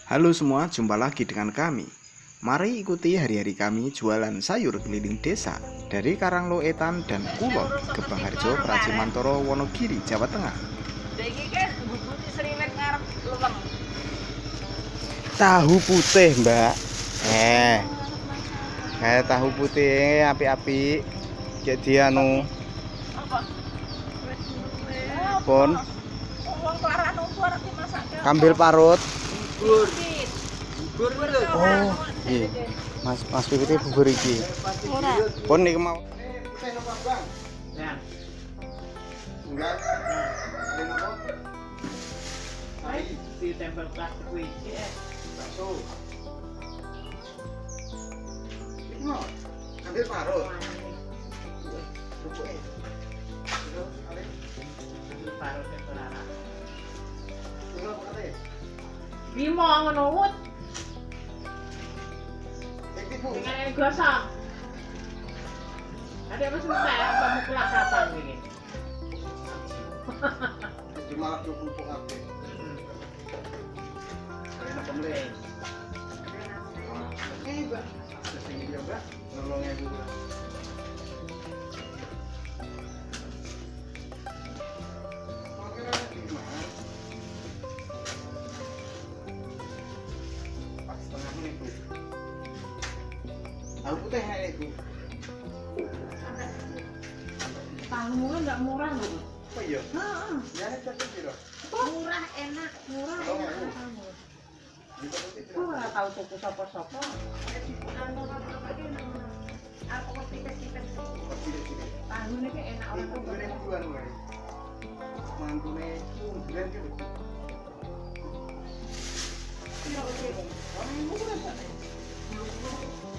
Halo semua, jumpa lagi dengan kami. Mari ikuti hari-hari kami jualan sayur keliling desa dari Karangloetan dan Kulon, Gebangharjo, Pracimantoro, Wonogiri, Jawa Tengah. Tahu putih, Mbak. Kayak tahu putih api-api. Jadi anu pon kambil parut. Oh, iya. Mas Fikri bubur iki. Pon nih mau. Enggak. Di tempel plastik kuwi Bakso. Mau ambil parut. Bubuke. parut ketorara. Tunggu kate. Bimo ngono wut. Iku Dengan gosong. Ada apa sih apa mau pulang kapan ini? cuma lagi pupuk kabeh. Enak pemilih. Mbak. Sesing iki, Mbak. 9.000. Pas setengah menit, Bu. Tahu putih nek, Bu. Tahunya enggak murah loh. Oh iya. Heeh. Ya nek cocok piro? Murah enak, murah enak kamu. Aku ora tahu tuku sapa-sapa. Tahunya kayak enak orang tuh. Mantune bulan ki.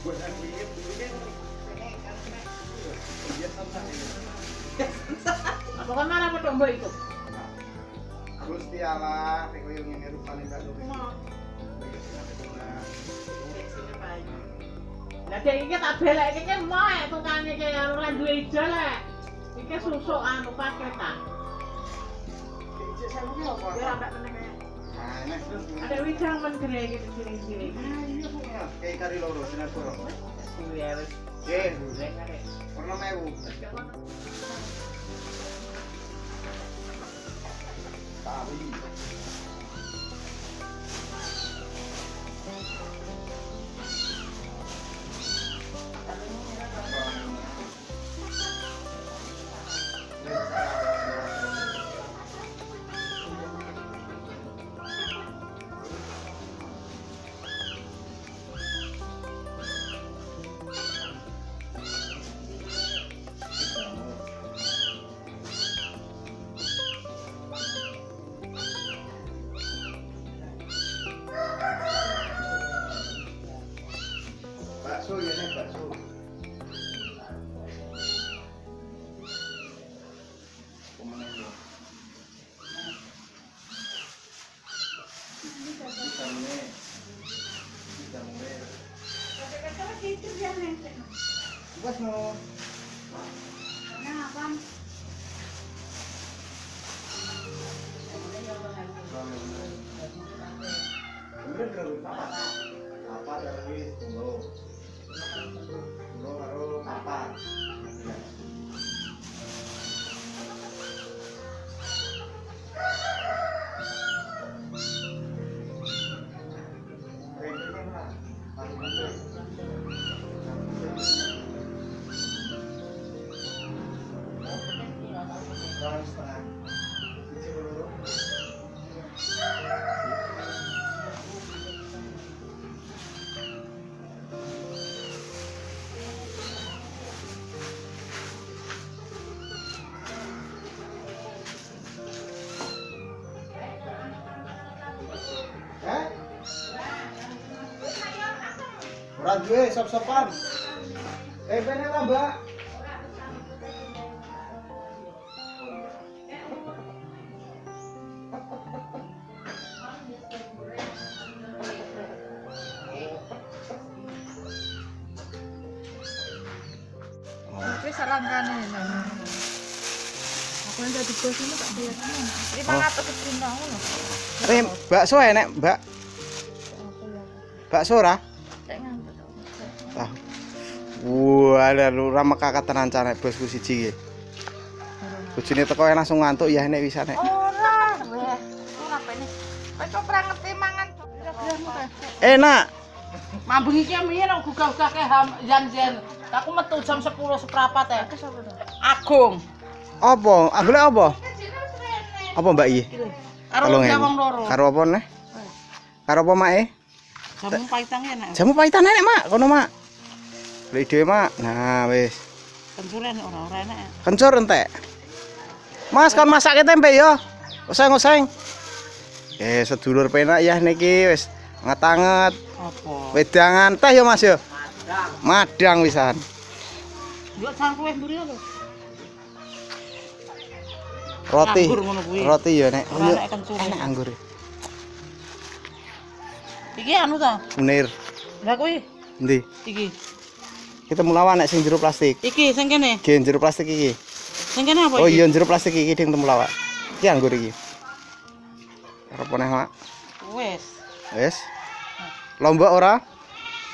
Buat aku ini dulunya dia sama ini. Apa kan mana petok mbok itu? Gusti Allah, nek koyo ngene rupane tak luwih. Lah dek iki tak belekke ki moe tukange kaya ora duwe ijol lek. Iki susuk anu paketan. Iki sampe apa? Ya ndak meneh. Nah, nek Ada wijang men gere iki sini-sini. iya Bu. Kayak kari loro sinar koro. Kuwi wis. Nggih, Golek arek. warna mewu. Tawi. Bakso ya nek bakso. Pemenang yo. Bos mau. Apa dari tunggu. Tunggu karo apa? Ora duwe sop-sopan. Bene lah, Mbak. Tapi selangkane ini. Aku yang jadi bos ini tak lihat. 500 ngono. Bakso enek, Mbak. Bakso ora? Cek ngambek. Tahu. Wah, ada lurah mekaka tenan cane bosku siji iki. Bojone teko langsung ngantuk ya nek wisane. Ora, weh. Ora pene. Wis ora ngerti mangan. Kira-kiramu teh. Enak. Mambung iki miye nek gugah-gugah ke jan-jan. Aku metu jam 10 seprapat ya. Agung. Apa? Golek apa? Apa Mbak iki? Karo Tolong ya. wong loro. Karo apa neh? Karo apa Mak? Jamu paitan enak. Jamu paitan enek Mak, kono Mak. Beli dhewe Mak. Nah, wis. Kencuren ora enak. Kencur entek. Mas kon masake tempe ya. Oseng-oseng. Sedulur penak ya niki wis nget-anget. Apa? Wedangan teh ya Mas ya. Madang wisan. Yo cangkruh mburi lho. Roti. Anggur ngono kuwi. Roti ya nek. Ora enak kencur. Enak anggur. Iki anu ta? Munir. Lah kuwi Endi? iki. Kita mulawan nek sing jero plastik. Iki sing kene. Gen jero plastik iki. Sing kene apa Oh iki? iya jero plastik iki ding temulawak. Iki anggur iki. Arep neh Mak. Wis. Wis. Lombok ora?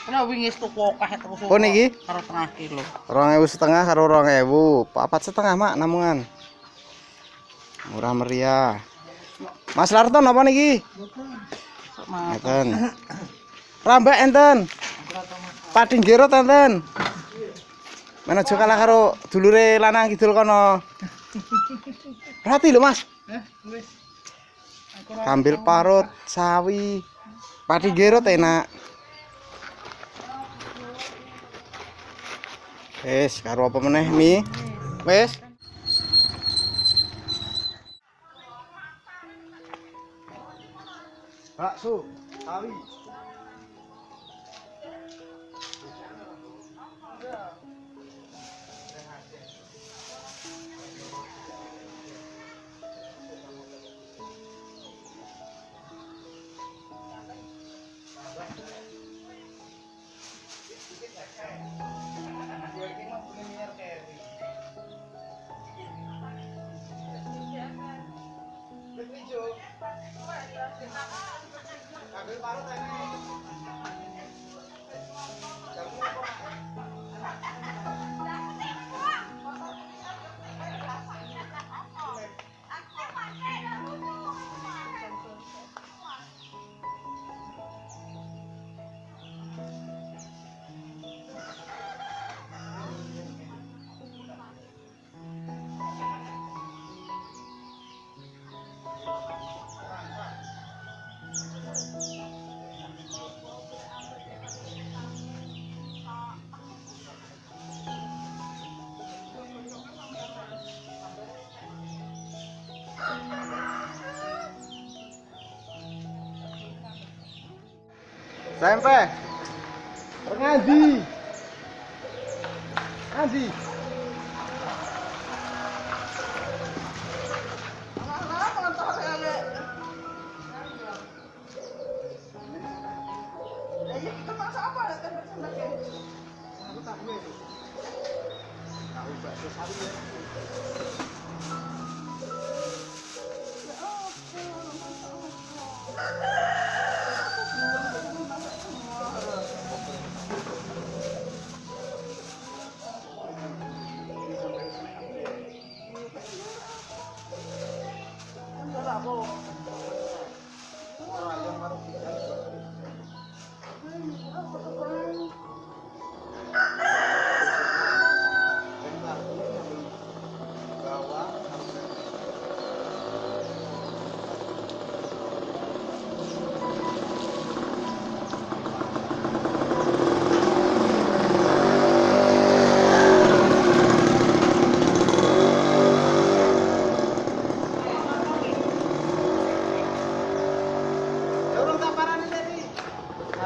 Ora wingi tuku akeh terus. Oh, niki? Karo tengah kilo. 2.500 karo 2.000. 4,5 Mak namungan. Murah meriah. Mas Larton apa niki? Enten. Rambak enten. Pading gerot enten. Mana aja kalah karo dulure lanang kidul kono. Rati lho Mas. Wis. Kambil parut, sawi. Pading gerot enak. Wis, karo apa meneh mi? Wis. Bakso, sawi. Sampai. Ngandi. Ngandi.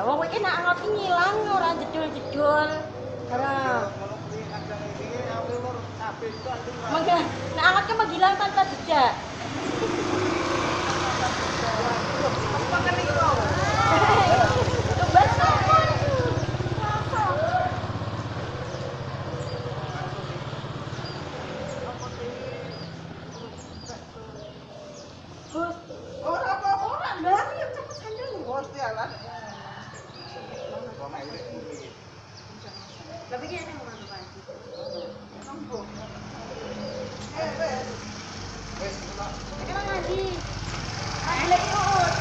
Wong iki nek ngerti ngilang ora jedul-jedul. Ora. Mangga nek angetke menghilang tanpa jejak. Tapi kayaknya mau masuk lagi. Sekarang lagi. Lagi urut.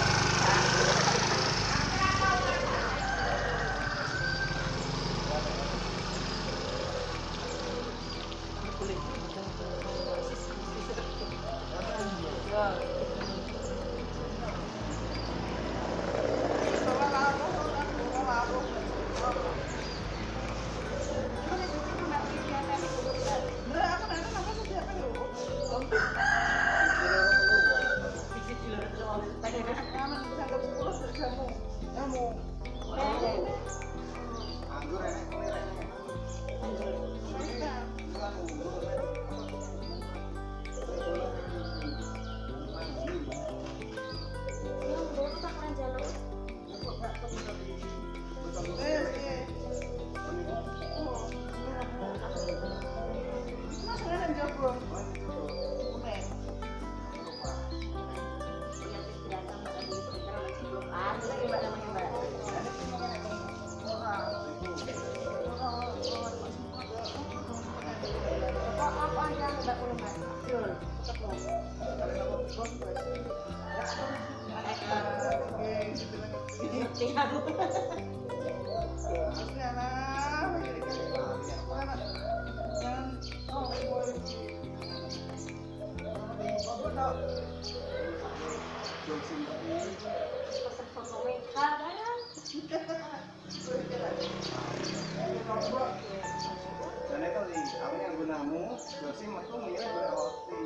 Jadi tadi aku yang gunamu, dosi metu mirip berarti.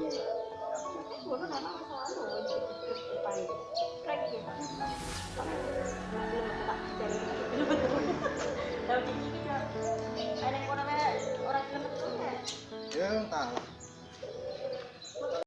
Ya entah.